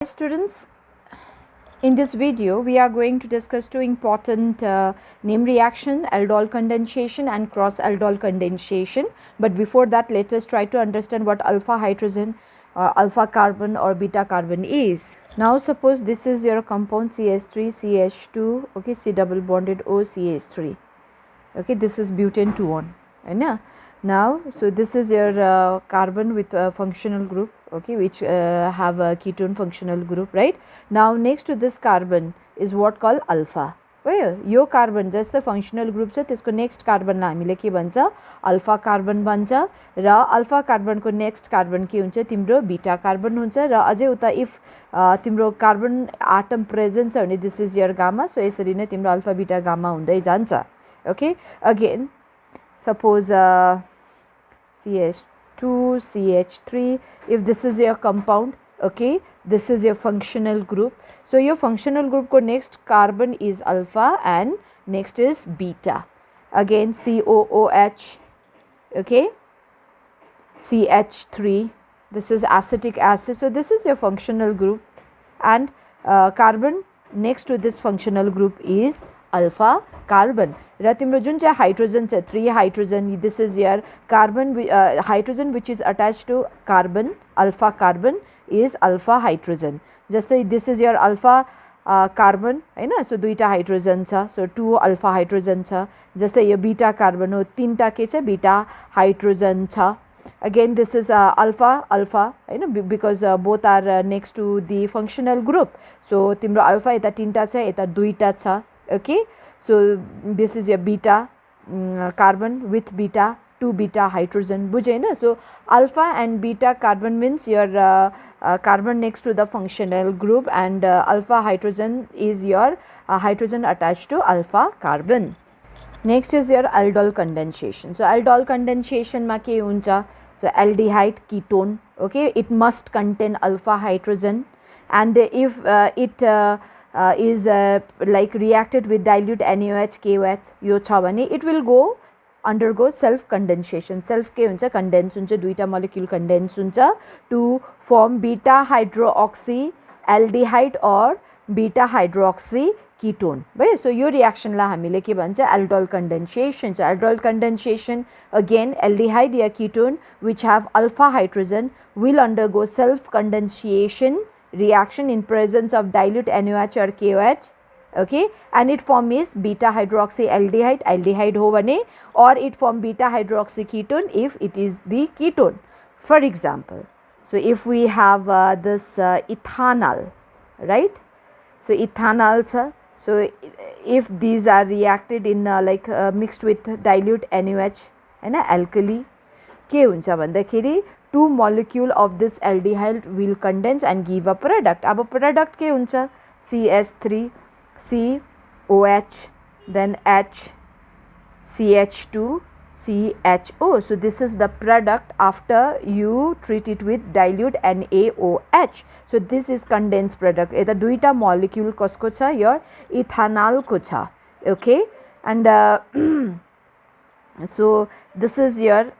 Students, in this video we are going to discuss two important name reaction, aldol condensation and cross aldol condensation. But before that, let us try to understand what alpha hydrogen or alpha carbon or beta carbon is. Now suppose this is your compound CH3CH2, okay, C double bonded O CH3, okay, this is butane 2-on, right? Now so this is your carbon with a functional group, okay, which have a ketone functional group, right? Now next to this carbon is what called alpha. यो carbon जस्तो functional group छ त्यसको next कार्बनलाई हामीले के भन्छ, alpha carbon भन्छ। र alpha कार्बनको next carbon के हुन्छ, तिम्रो बीटा कार्बन हुन्छ। र अझै उता इफ तिम्रो कार्बन आटम प्रेजेन्ट छ भने this is your gamma. So यसरी नै तिम्रो अल्फा बीटा गामा हुँदै जान्छ। Okay, again suppose CH2 CH3, if this is your compound, okay, this is your functional group. So your functional group ko next carbon is alpha and next is beta. Again COOH, okay, CH3, this is acetic acid. So this is your functional group and carbon next to this functional group is alpha carbon. र तिम्रो जुन चाहिँ hydrogen छ 3 hydrogen, this is your carbon, hydrogen which is attach to carbon, alpha carbon is alpha hydrogen. जस्तै this is your alpha carbon हैन, so दुईटा hydrogen छ, so 2 alpha hydrogen छ। जस्तै यो बीटा कार्बन हो, 3टा के छ, बीटा हाइड्रोजन छ। Again this is alpha alpha हैन, because both are next to the functional group. So तिम्रो अल्फा यता 3टा छ, यता 2टा छ। Okay, so this is your beta carbon with beta 2 beta hydrogen, bujhe na? So alpha and beta carbon means your carbon next to the functional group and alpha hydrogen is your hydrogen attached to alpha carbon. Next is your aldol condensation. So aldol condensation ma ke huncha, so aldehyde ketone, okay, it must contain alpha hydrogen and if it is like reacted with dilute NaOH KOH यो छ भने it will go undergo self condensation. self के हुन्छ, condense हुन्छ, दुईटा molecule condense हुन्छ to form beta hydroxy aldehyde or beta hydroxy ketone, भयो। So यो reaction ला हामीले के भन्छ, aldol condensation. So aldol condensation, again aldehyde yeah ketone which have alpha hydrogen will undergo self condensation reaction in presence of dilute NaOH or KOH, okay, and it form is beta hydroxy aldehyde, aldehyde ho bhane, or it form beta hydroxy ketone if it is the ketone. For example, so if we have this ethanol, right, so ethanol cha, so if these are reacted in mixed with dilute NaOH हैन, alkali, के हुन्छ भन्दाखेरि 2 molecule of this aldehyde will condense and give a product. अब product के हुन्छ, CH3 COH then H CH2 CHO. So this is the product after you treat it with dilute NaOH. So this is condensed product. यता दुईटा molecule कसको छ, your ethanol को छ, okay, and so this is your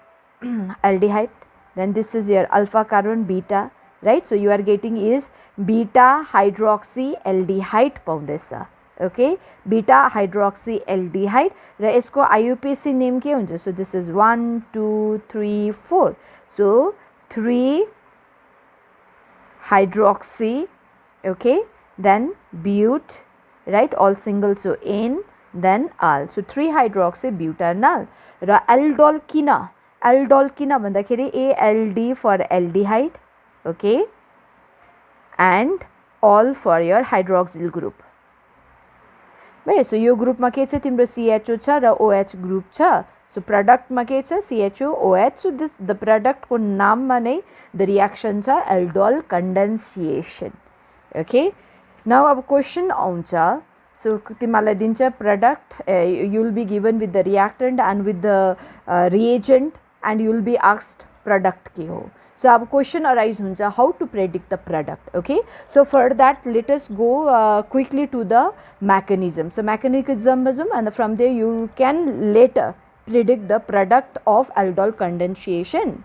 aldehyde, then this is your alpha carbon beta, right? So you are getting is beta hydroxy aldehyde पाउँदैछ, okay, beta hydroxy aldehyde र यसको IUPAC name के हुन्छ, so this is 1 2 3 4, so 3 hydroxy, okay, then but, right, all single, so N then al, so 3 hydroxy butanol र aldol किन, aldol किन भन्दाखेरि ALD for aldehyde, okay, and all for your hydroxyl group, भयो। So यो ग्रुपमा के छ, तिम्रो CHO छ र OH ग्रुप छ। सो प्रडक्टमा के छ, CHO OH। So this the प्रडक्टको नाममा नै द रियाक्सन छ aldol condensation, ओके। नाउ अब क्वेसन आउँछ, सो तिमीलाई दिन्छ product, you will be given with the reactant and with the reagent and you will be asked product के हो। So अब question arise हुन्छ, how to predict the product, okay. So for that let us go quickly to the mechanism. So mechanism and from there you can later predict the product of aldol condensation.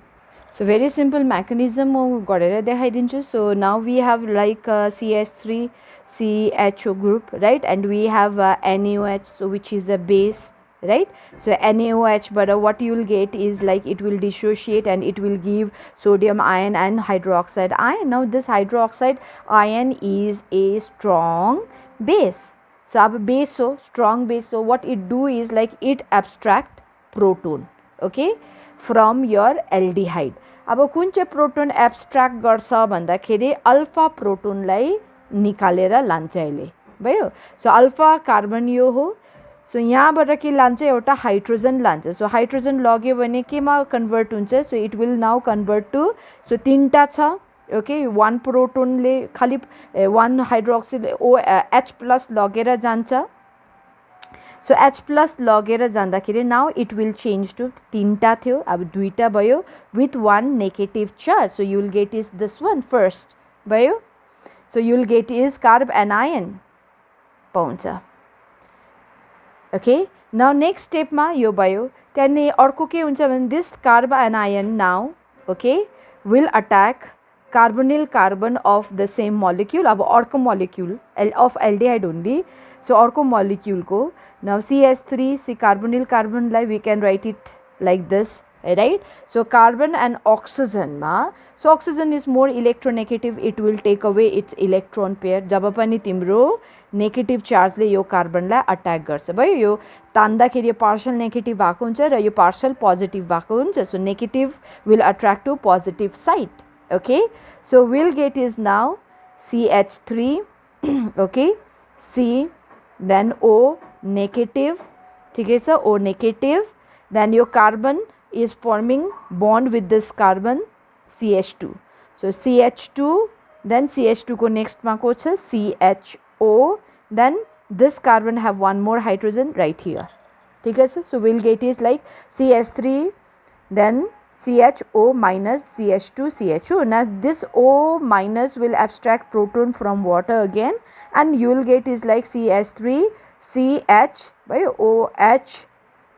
So very simple mechanism म गरेर देखाइदिन्छु. So now we have like CH3 CHO group, right, and we have NaOH, so which is a base, right. So NaOH, but what you will get is like it will dissociate and it will give sodium ion and hydroxide ion. Now this hydroxide ion is a strong base. So अब base हो, strong base, so what it do is like it abstract proton, okay, from your aldehyde. अब कुन चाहिँ proton abstract गर्छ भन्दाखेरि alpha प्रोटोनलाई निकालेर लान्छ यसले, भयो. सो अल्फा कार्बन यो हो. सो यहाँबाट के लान्छ, एउटा हाइड्रोजन लान्छ. सो हाइड्रोजन लग्यो भने केमा कन्भर्ट हुन्छ, so it will now convert to, so तीनटा छ, ओके. वान प्रोटोनले खालि वान हाइड्रोक्सिल एच प्लस लगेर जान्छ. सो एच प्लस लगेर जाँदाखेरि now it will change to, तीनटा थियो अब दुईटा भयो with one negative charge. So you will get is this one first भयो. So you will get is carb anion पाउँछ, ओके. नाउ नेक्स्ट स्टेपमा यो भयो. त्यहाँदेखि अर्को के हुन्छ भने this carb anion now, okay, will attack carbonyl carbon of the same molecule. अब अर्को molecule of aldehyde only. So अर्को molecule को now CH3 C carbonyl carbon लाई we can write it like this, right. So carbon and oxygen मा, so oxygen is more electronegative, it will take away its electron pair. जब पनि तिम्रो negative चार्जले यो कार्बनलाई attack गर्छ, भयो. यो तान्दाखेरि यो पार्सल नेगेटिभ भएको हुन्छ र यो पार्सल पोजिटिभ भएको हुन्छ. So negative will attract to positive side, okay. So we'll get is now CH3, okay, C, then O negative, ठीक है sir, O negative, then your carbon is forming bond with this carbon CH2. So CH2, then CH2 को next मा को छ CHO, then this carbon have one more hydrogen right here, ठीक है sir. So we'll get is like CH3, then CHO minus CH2 CHO. Now this O minus will abstract proton from water again, and you will get is like CH3 CH by OH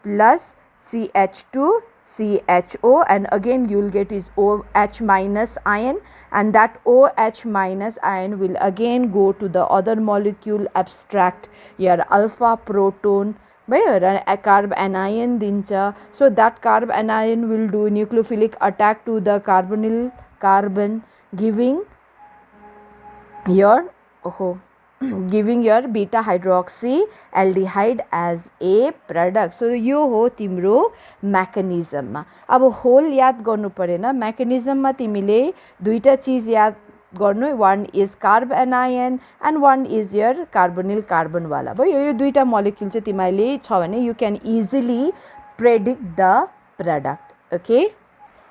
plus CH2 CHO, and again you will get is OH minus ion, and that OH minus ion will again go to the other molecule, abstract your alpha proton भयो र carbanion दिन्छ. So that carbanion will do nucleophilic attack to the carbonyl carbon giving your beta hydroxy aldehyde as a product. So यो हो तिम्रो मेकानिजममा. अब whole याद गर्नु परेन, मेकानिजममा तिमीले दुईटा चीज याद गर्नु. One is carb anion and one is your carbonyl carbon वाला भयो. यो दुईटा मोलिक्युल चाहिँ तिमीले छ भने you can easily predict the product, okay.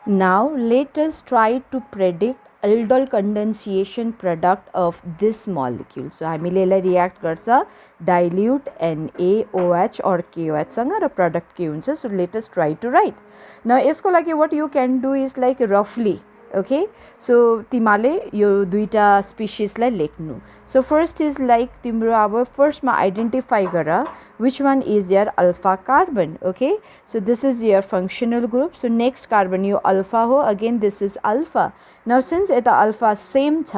Now let us try to predict aldol condensation product of this molecule. So हामीले यसलाई रियाक्ट गर्छ dilute NaOH or KOH सँग र प्रोडक्ट के हुन्छ. So let us try to write. Now यसको लागि what you can do is like रफली, ओके. सो तिमीले यो दुईटा स्पिसिसलाई लेख्नु. सो फर्स्ट इज लाइक तिम्रो अब फर्स्टमा आइडेन्टिफाई गर which one is your alpha carbon, okay. So this is your functional group. So next carbon यो अल्फा हो, again this is alpha. Now since यता अल्फा सेम छ,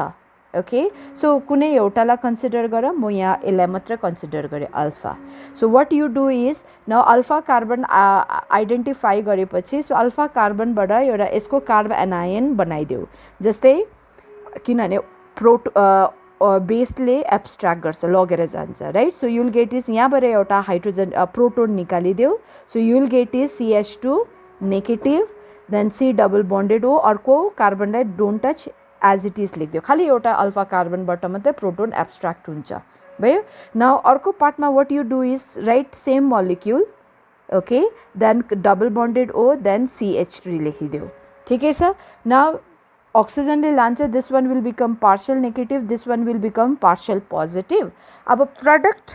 ओके. सो कुनै एउटालाई कन्सिडर गर, म यहाँ यसलाई मात्र कन्सिडर गरेँ alpha. So what you do is now alpha carbon identify गरेपछि सो अल्फा कार्बनबाट एउटा यसको कार्ब एनायन बनाइदेऊ. जस्तै किनभने बेसले एब्स्ट्र्याक्ट गर्छ, लगेर जान्छ, right. So you'll get is यहाँबाट एउटा हाइड्रोजन प्रोटोन निकालिदेऊ. So you'll get is CH2 negative, then C double bonded O. अर्को कार्बनलाई don't touch, as it is लेखिदियो. खालि एउटा अल्फा कार्बनबाट मात्रै प्रोटोन एब्स्ट्र्याक्ट हुन्छ, भयो. नाउ अर्को पार्टमा what you do is right same molecule, okay, then double bonded O, then CH3 लेखिदेऊ, ठिकै छ. नाउ अक्सिजनले लान्छ, this one will become partial negative, this one will become partial positive. अब प्रडक्ट,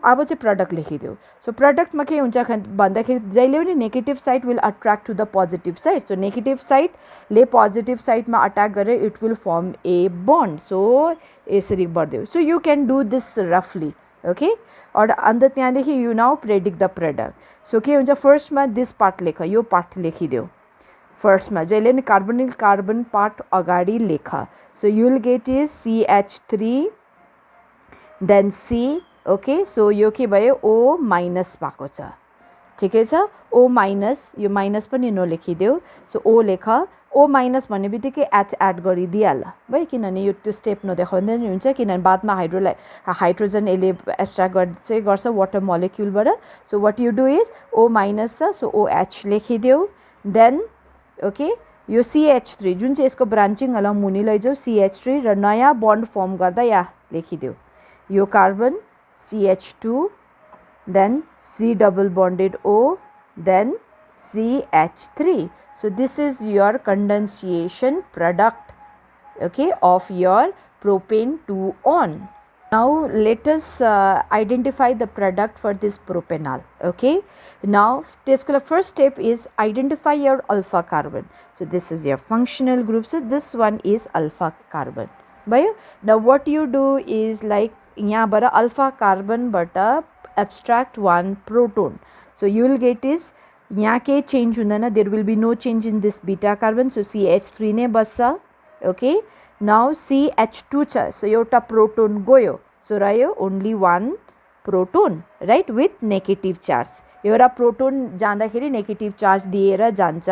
अब चाहिँ प्रडक्ट लेखिदेऊ. सो प्रडक्टमा के हुन्छ भन्दाखेरि जहिले पनि negative side will attract to the positive side. So negative साइडले पोजिटिभ साइडमा अट्याक गरेर it will form a bond. So यसरी बढ्दियो. So you can do this रफली, ओके. अन्त त्यहाँदेखि you now predict the product. So के हुन्छ फर्स्टमा दिस पार्ट लेख, यो पार्ट लेखिदेऊ. फर्स्टमा जहिले नि कार्बोनिल कार्बन पार्ट अगाडि लेख so you will get is CH3 then C okay so यो के भयो O माइनस भएको छ ठिकै छ O माइनस यो माइनस पनि नलेखिदेऊ सो O लेख O माइनस भन्ने बित्तिकै H एड गरिदिइहाल भयो किनभने यो त्यो स्टेप नदेखाउँदै नि हुन्छ किनभने बादमा हाइड्रोजन यसले एक्सट्र्याक्ट गर्छ वाटर मोलिक्युलबाट so what you do is O minus छ सो OH लेखिदेऊ देन ओके यो CH3 जुन चाहिँ यसको ब्रान्चिङ होला मुनि लैजाऊ CH3 र नयाँ बन्ड फर्म गर्दा यहाँ लेखिदेऊ यो carbon CH2 then C double bonded O then CH3 so this is your condensation product okay of your propane 2 on. Now let us identify the product for this propanol okay now this first step is identify your alpha carbon so this is your functional group so this one is alpha carbon भयो now what you do is like यहाँबाट alpha कार्बनबाट abstract one proton so you will get is यहाँ केही change हुँदैन there will be no change in this beta carbon so CH3 नै बस्छ okay now CH2 छ so एउटा proton गयो so रह्यो only one proton right with negative charge एउटा प्रोटोन जाँदाखेरि नेगेटिभ चार्ज दिएर जान्छ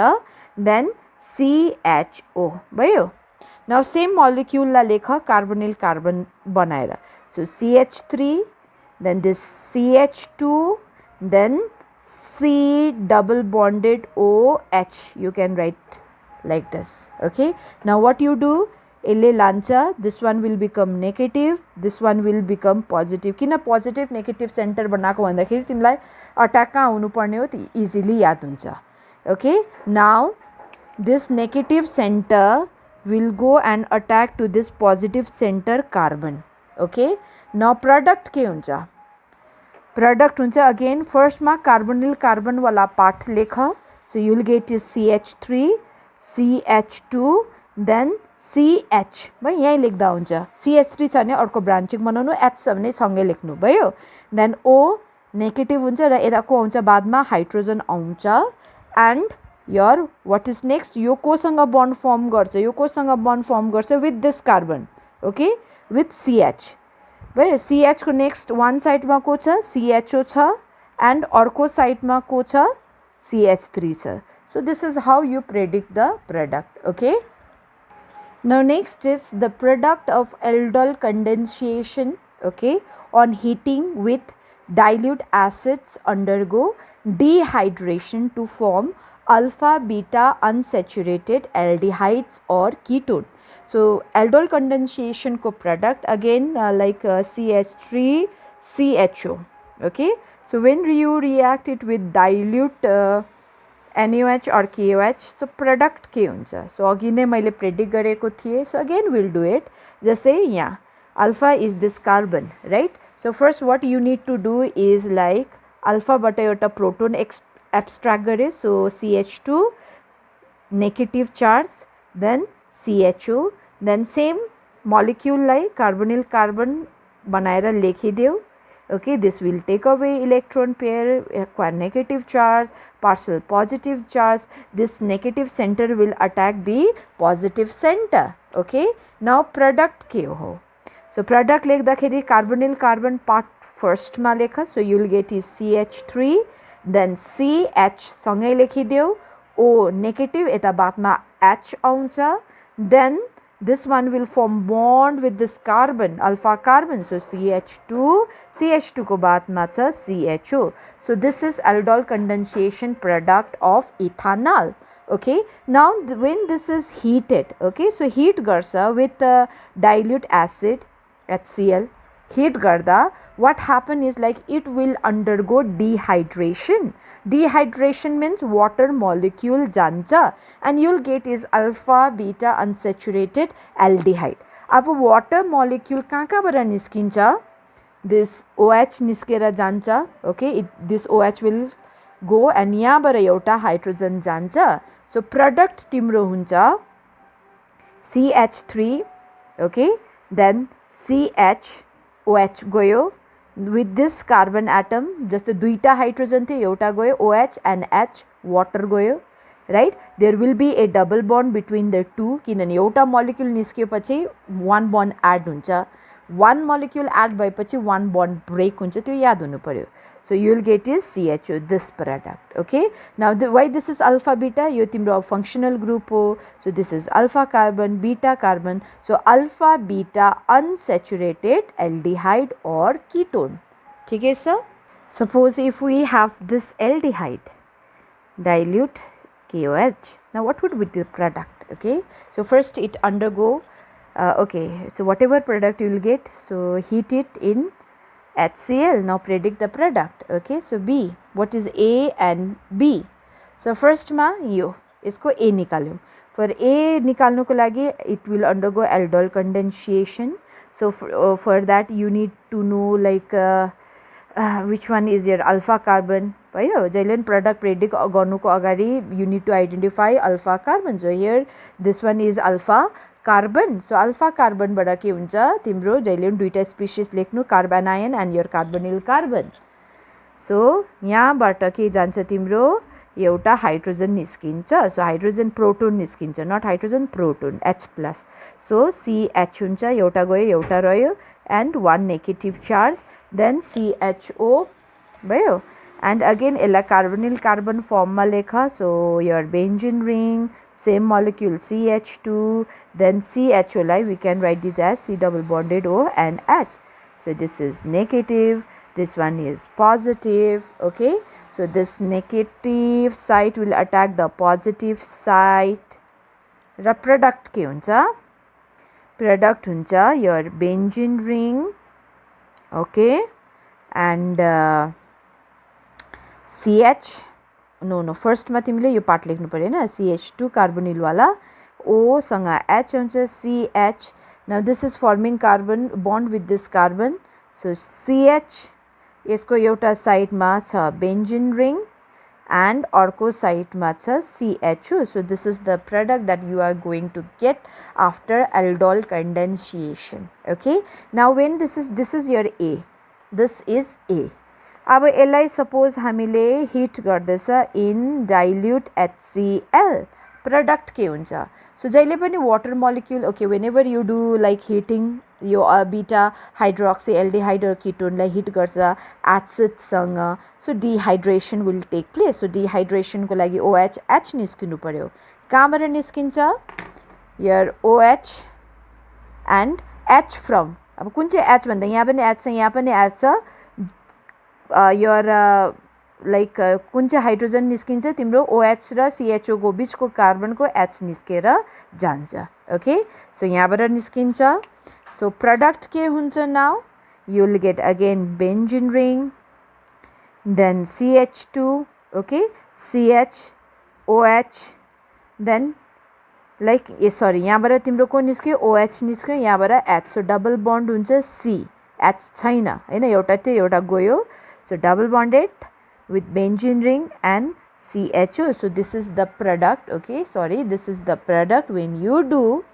then CHO भयो now same molecule ला लेख कार्बोनिल कार्बन बनाएर so CH3 then this CH2 then C double bonded OH you can write like this okay now what you do यसले लान्छ this one will become negative this one will become positive किन positive negative center बनाएको भन्दाखेरि तिमीलाई attack कहाँ हुनुपर्ने हो त्यो इजिली याद हुन्छ okay now this negative center will go and attack to this positive center carbon okay now product के हुन्छ product हुन्छ again first मा carbonyl carbon वाला part लेख so you will get is CH3 CH2 then CH भाइ यही लेख्दा हुन्छ CH3 छ भने अर्को ब्रान्चिङ बनाउनु H छ भने सँगै लेख्नु भयो then O नेगेटिभ हुन्छ र यता को आउँछ बादमा हाइड्रोजन आउँछ and your what is next यो कोसँग बन्ड फर्म गर्छ यो कोसँग बन्ड फर्म गर्छ with this carbon okay with CH भयो CH को नेक्स्ट वान साइडमा को छ CHO छ and अर्को साइडमा को छ CH3 छ so this is how you predict the product okay now next is the product of aldol condensation okay on heating with dilute acids undergo dehydration to form alpha beta unsaturated aldehydes or ketone so aldol condensation ko product again like CH3 CHO okay so when you react it with dilute NaOH or KOH so product के हुन्छ so अघि नै मैले predict गरेको थिए so again we'll do it जस्तै यहाँ alpha is this carbon right so first what you need to do is like alpha बाट एउटा proton abstract गरे so CH2 negative charge then CHO then same molecule लाई carbonyl carbon बनाएर लेखिदेऊ okay this will take away electron pair acquire negative charge partial positive charge this negative center will attack the positive center okay now product के हो so product लेख्दाखेरि carbonyl carbon part first मा लेख so you will get is CH3 then CH सँगै लेखिदेऊ O negative यता बादमा H आउँछ then this one will form bond with this carbon alpha carbon so CH2 को बादमा छ CHO so this is aldol condensation product of ethanol okay now when this is heated okay so heat garcha with dilute acid HCl heat garda what happen is like it will undergo dehydration means water molecule janja and you'll get is alpha beta unsaturated aldehyde अब water molecule कहाँबाट निस्किन्छ this OH निस्केर जान्छ okay this OH will go and यहाँबाट एउटा hydrogen जान्छ so product तिम्रो हुन्छ CH3 okay then CHOH गयो with this carbon atom जस्तो दुईटा हाइड्रोजन थियो एउटा गयो OH and H water गयो right? There will be a double bond between the two किनभने एउटा molecule निस्किएपछि one bond add हुन्छ, one molecule add भएपछि one bond break हुन्छ, त्यो याद हुनु पर्यो. So you will get is CHO, this product. Okay, now why this is alpha beta? यो तिम्रो functional group हो. So this is alpha carbon, beta carbon. So alpha beta unsaturated aldehyde or ketone. ठीक है sir? Suppose if we have this aldehyde, dilute KOH. Now what would be the product? Okay, so first it undergo okay, so whatever product you will get, so heat it in HCl. Now predict the product. Okay, so B, what is A and B? So first ma यो इसको A निकाल्यौं. For A निकाल्नुको लागि it will undergo aldol condensation. So for that you need to know like which one is your alpha carbon. भयो जहिले product predict गर्नुको अगाडि you need to identify alpha carbon. So here this one is alpha carbon. So alpha carbon बाट के हुन्छ तिम्रो जहिले दुईटा स्पिसिस लेख्नु कार्बोनायन and your carbonyl carbon. So यहाँबाट के जान्छ तिम्रो एउटा हाइड्रोजन निस्किन्छ. So हाइड्रोजन प्रोटोन निस्किन्छ, not hydrogen proton H plus. So CH हुन्छ, एउटा गयो एउटा रह्यो and one negative charge, then CHO भयो. And again यसलाई carbonyl carbon form मा लेख. So your benzene ring, same molecule CH2, then CHO लाई we can write this as C double bonded O and H. So this is negative, this one is positive. Okay, so this negative site will attack the positive site. र product के हुन्छ? Product हुन्छ your benzene ring. Okay, and CH, no first मा तिमीले यो part लेख्नु पर्यो हैन. CH2 carbonyl वाला, O सँग H हुन्छ CH. Now this is forming carbon bond with this carbon. So CH यसको एउटा साइडमा छ benzene ring and अर्को साइडमा छ CHO. So this is the product that you are going to get after aldol condensation. Okay, now when this is your A, this is A. अब यसलाई suppose हामीले हिट गर्दैछ इन डाइल्युट HCl, प्रोडक्ट के हुन्छ? So जहिले पनि water molecule, okay, whenever you do like heating यो beta hydroxy aldehyde र कीटोनलाई हिट गर्छ एसिडसँग, so dehydration will take place. So डिहाइड्रेसनको लागि OH H निस्किनु पर्यो. कहाँबाट निस्किन्छ? Your OH and H from, अब कुन चाहिँ H भन्दा यहाँ पनि H छ, यहाँ पनि H छ. your like कुन चाहिँ हाइड्रोजन निस्किन्छ तिम्रो OH र CHO को बीचको कार्बनको H निस्केर जान्छ. ओके, सो यहाँबाट निस्किन्छ. सो प्रोडक्ट के हुन्छ? Now you will get again benzene ring, then CH2, okay, CH, OH, then like sorry यहाँबाट तिम्रो को निस्क्यो? OH निस्क्यो, यहाँबाट H. सो डबल बन्ड हुन्छ C, H छैन हैन, एउटा त्यो एउटा गयो. So double bonded with benzene ring and CHO. So this is the product. Okay, sorry, this is the product when you do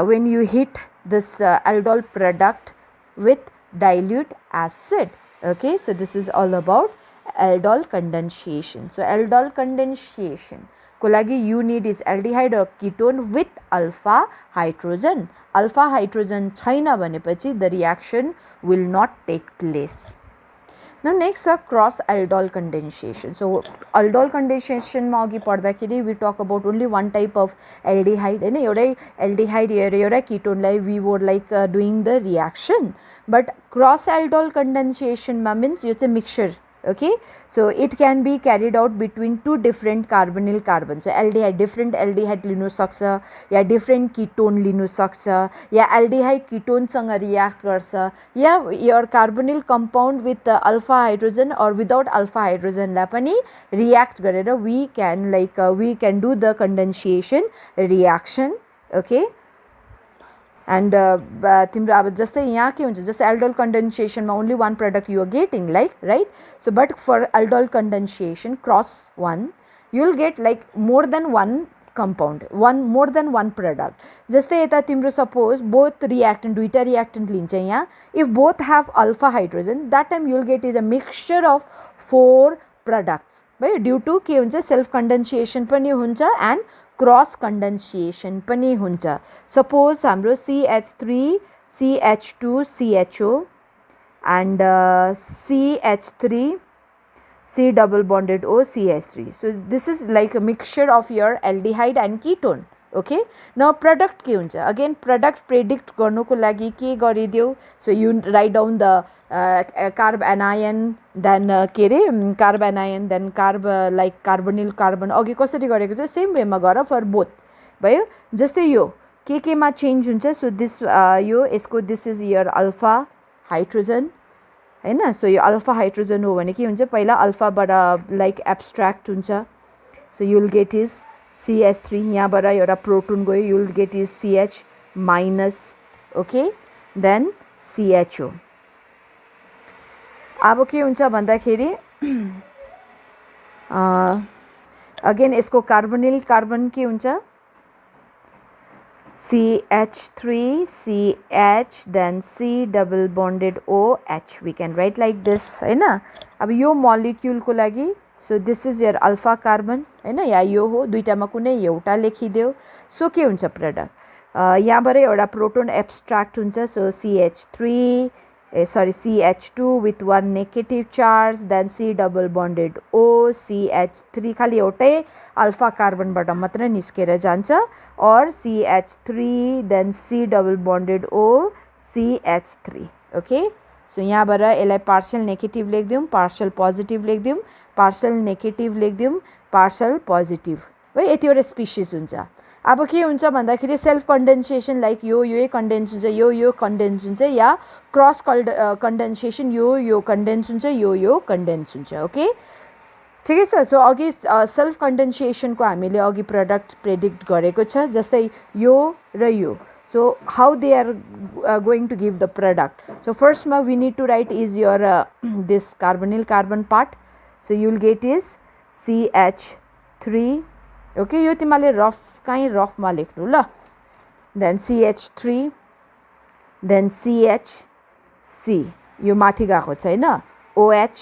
when you hit this aldol product with dilute acid. Okay, so this is all about aldol condensation. So aldol condensation को लागि you need is aldehyde or ketone with alpha hydrogen. Alpha hydrogen छैन भनेपछि the reaction will not take place. Now next cross aldol condensation. So aldol condensation मा अघि पढ्दाखेरि we talk about only one type of aldehyde हैन, एउटै aldehyde एउटा ketone we were like doing the reaction, but cross aldol condensation मा means यो चाहिँ mixture. Okay, so it can be carried out between two different carbonyl carbons. So aldehyde different aldehyde लिनु सक्छ या different ketone लिनु सक्छ या aldehyde ketone सँग react गर्छ या your carbonyl compound with alpha hydrogen or without alpha hydrogen ला पनि react गरेर we can do the condensation reaction. Okay, and तिम्रो अब जस्तै यहाँ के हुन्छ, जस्तै aldol condensation मा only one product you are getting, like, right? So but for aldol condensation cross one you will get like more than one compound, more than one product. जस्तै यता तिम्रो suppose both reactant दुईटा reactant लिन्छ यहाँ, if both have alpha hydrogen, that time you will get is a mixture of 4 products भयो due to के हुन्छ self कन्डेन्सिएसन पनि हुन्छ एन्ड क्रस कन्डेन्सिएसन पनि हुन्छ सपोज हाम्रो CH3 CH2 CHO and CH3 C double bonded O CH3. So this is like a mixture of your aldehyde and ketone. Okay. Now product के हुन्छ again product predict गर्नुको लागि के गरिदियो so you write down the carb anion then के रे carb anion then carb like carbonyl carbon अघि कसरी गरेको थियो सेम वेमा गर for both भयो जस्तै यो के मा चेन्ज हुन्छ so this यो यसको this is your alpha hydrogen हैन सो यो अल्फा हाइड्रोजन हो भने के हुन्छ पहिला अल्फाबाट लाइक एब्स्ट्र्याक्ट हुन्छ so you will get is CH3 यहाँबाट एउटा प्रोटोन गयो you will get is CH minus okay then CHO अब के हुन्छ भन्दाखेरि अगेन यसको कार्बोनिल कार्बन के हुन्छ CH3 CH then C double bonded OH we can write like this हैन अब यो मोलिक्युल को लागि so this is your alpha carbon हैन या यो हो दुईटामा कुनै एउटा लेखिदियो सो के हुन्छ प्रोडक्ट यहाँबाट एउटा प्रोटोन एब्स्ट्र्याक्ट हुन्छ so CH2 with one negative charge then C double bonded O CH3 खाली एउटै अल्फा कार्बनबाट मात्र निस्केर जान्छ और CH3 then C double bonded O CH3 okay so यहाँबाट यसलाई पार्शियल नेगेटिभ लेख्दियौं पार्शियल पोजिटिभ लेख्दियौं पार्शियल नेगेटिभ लेख्दियौं पार्शियल पोजिटिभ है यतिवटा स्पिसिस हुन्छ अब के हुन्छ भन्दाखेरि सेल्फ कन्डेन्सेसन लाइक यो कन्डेन्स हुन्छ यो कन्डेन्स हुन्छ या क्रस कन्डेन्सेसन यो कन्डेन्स हुन्छ यो कन्डेन्स हुन्छ ओके ठिकै छ सो अघि सेल्फ कन्डेन्सेसनको हामीले अघि प्रोडक्ट प्रेडिक्ट गरेको छ जस्तै यो र यो so how they are going to give the product so first we need to write is your this carbonyl carbon part so you will get is CH3 okay यो तिमीले रफ काई rough मा लेख्नु ल then CH3 then CHC यो माथि गएको छैन OH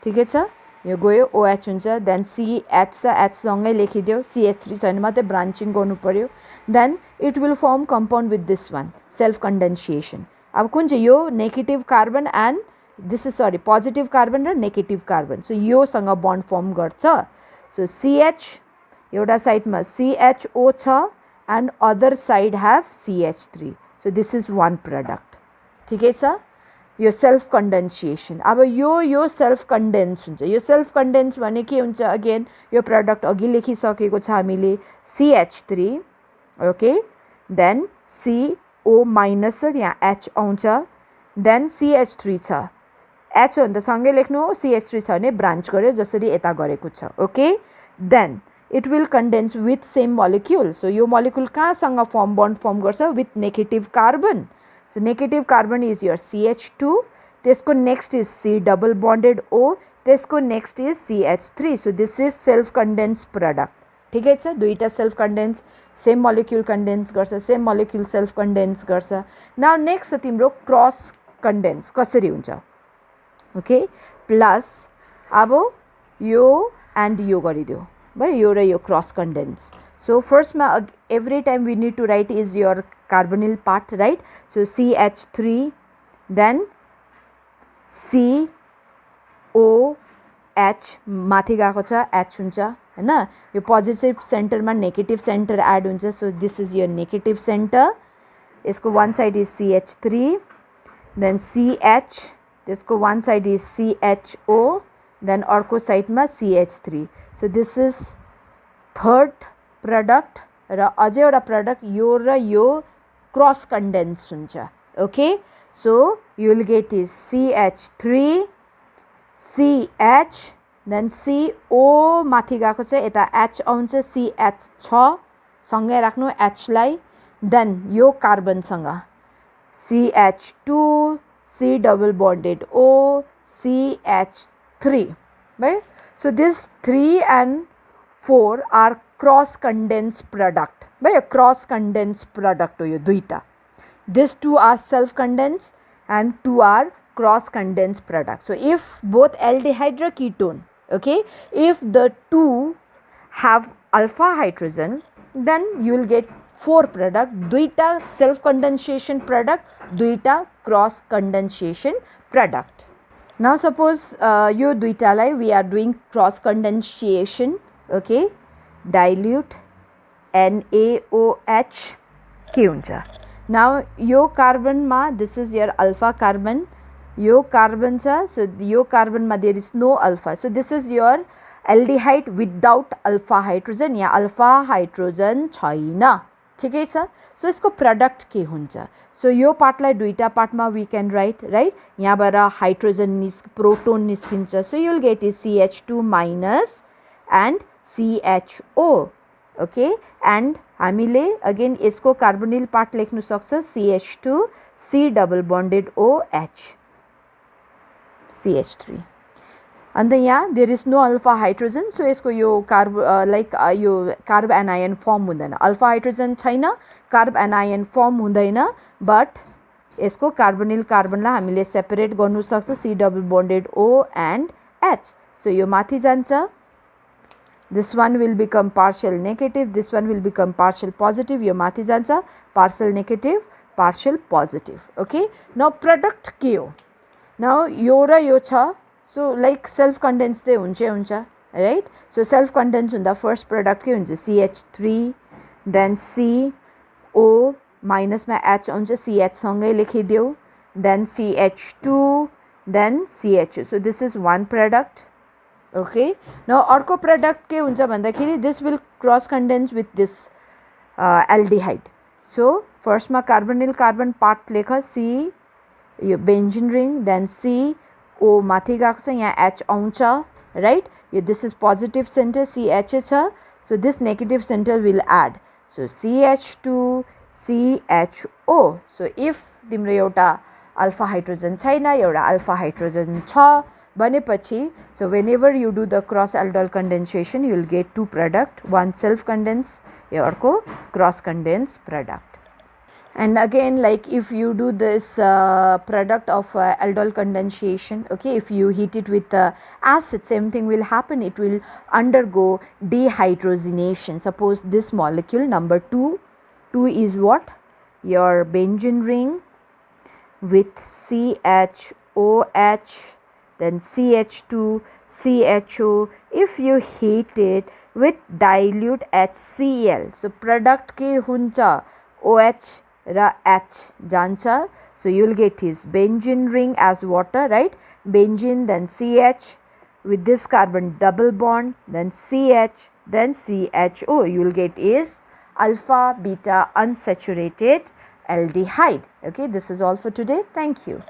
ठिकै छ यो गयो OH हुन्छ then CH छ H सँगै लेखिदियो CH3 छैन मात्रै ब्रान्चिङ गर्नु पर्यो then it will form compound with this one self condensation अब कुन चाहिँ यो negative carbon and this is sorry positive carbon र नेगेटिभ कार्बन सो यो सँग बन्ड फर्म गर्छ सो CH एउटा साइडमा CHO छ and other side have CH3 so this is one product ठिकै छ यो सेल्फ कन्डेन्सिएसन अब यो सेल्फ कन्डेन्स हुन्छ यो सेल्फ कन्डेन्स भने के हुन्छ अगेन यो प्रोडक्ट अघि लेखिसकेको छ हामीले CH3 okay then CO minus छ यहाँ H आउँछ देन CH3 छ H हो भने त सँगै लेख्नु हो CH3 छ भने ब्रान्च गर्यो जसरी यता गरेको छ okay then it will condense with same molecule so यो मोलिक्युल कहाँसँग बन्ड फर्म गर्छ with negative carbon so negative carbon is your CH2 त्यसको next is C double bonded O त्यसको next is CH3 so this is self condense product ठिकै छ दुईटा self condense same molecule condense गर्छ same molecule self condense गर्छ now next छ तिम्रो cross condense कसरी हुन्छ ओके प्लस अब यो एन्ड यो गरिदियो भयो यो र यो क्रस कन्डेन्स सो फर्स्टमा every time we need to write is your carbonyl part right so CH3 then COH माथि गएको छ H हुन्छ हैन यो पोजिटिभ सेन्टरमा नेगेटिभ सेन्टर एड हुन्छ so this is your negative centre यसको one side is CH3 then CH त्यसको one side is CHO then अर्को साइडमा CH3 so this is third product र अझै एउटा प्रोडक्ट यो र यो क्रस कन्डेन्स हुन्छ okay so you will get is CH3 CH then CO माथि गएको छ यता H आउँछ CH छ सँगै राख्नु H लाई देन यो कार्बनसँग CH2 C double bonded O CH3 right so this 3 and 4 are cross condense product right a cross condense product हो यो दुईटा this two are self condense and two are cross condensed product. So if both aldehyde or ketone, okay, if the two have alpha hydrogen, then you will get 4 product, duita self condensation product, duita cross condensation product. Now suppose यो दुईटालाई we are doing cross condensation, okay, dilute NaOH के हुन्छ. Now यो carbon मा this is your alpha carbon, यो carbon छ, so यो carbon मा there is no alpha, so this is your aldehyde without alpha hydrogen, yeah alpha hydrogen छैन, ठिकै छ. सो यसको प्रोडक्ट के हुन्छ. सो यो पार्टलाई दुईटा पार्टमा वी क्यान राइट, राइट, यहाँबाट हाइड्रोजन प्रोटोन निस्किन्छ. So you will get is CH2 minus and CHO, okay, and हामीले अगेन यसको कार्बोनिल पार्ट लेख्नु सक्छ CH2 C double bonded OH CH3. And then yeah, there is no alpha hydrogen, so यसको यो carb यो carb anion form हुँदैन. Alpha hydrogen छैन, carb anion form हुँदैन, बट यसको कार्बोनिल कार्बनलाई हामीले सेपरेट गर्नु सक्छ C double bonded O and H. So यो माथि जान्छ, this one will become partial negative, this one will become partial positive, यो माथि जान्छ partial negative, partial positive, okay. Now product के हो. Now यो र यो छ, so like self condense चाहिँ हुन्छ, right. So self condense हुँदा first product के हुन्छ CH3, then CO minus मा H हुन्छ, CH सँगै लेखिदेऊ, then CH2, then CHO. So this is one product, okay. Now अर्को product के हुन्छ भन्दाखेरि this will cross condense with this aldehyde. So first मा carbonyl carbon part लेख, C यो benzene ring, then C O माथि गएको छ, यहाँ H आउँछ, right. This is positive center CH छ, so this negative center will add, so CH2 CHO. so if तिम्रो एउटा alpha hydrogen छैन, एउटा alpha hydrogen छ भनेपछि, so whenever you do the cross aldol condensation you will get two product, one self condensed, अर्को cross condensed product. And again, like if you do this product of aldol condensation, okay, if you heat it with acid, same thing will happen, it will undergo dehydrogenation. Suppose this molecule number 2 is what, your benzene ring with CHOH, then CH2 CHO. if you heat it with dilute HCl, so product के हुन्छ OH र H जान्छ, so you will get his benzene ring as water, right, benzene, then CH with this carbon double bond, then CH, then CHO, you will get is alpha beta unsaturated aldehyde. Okay, this is all for today. Thank you.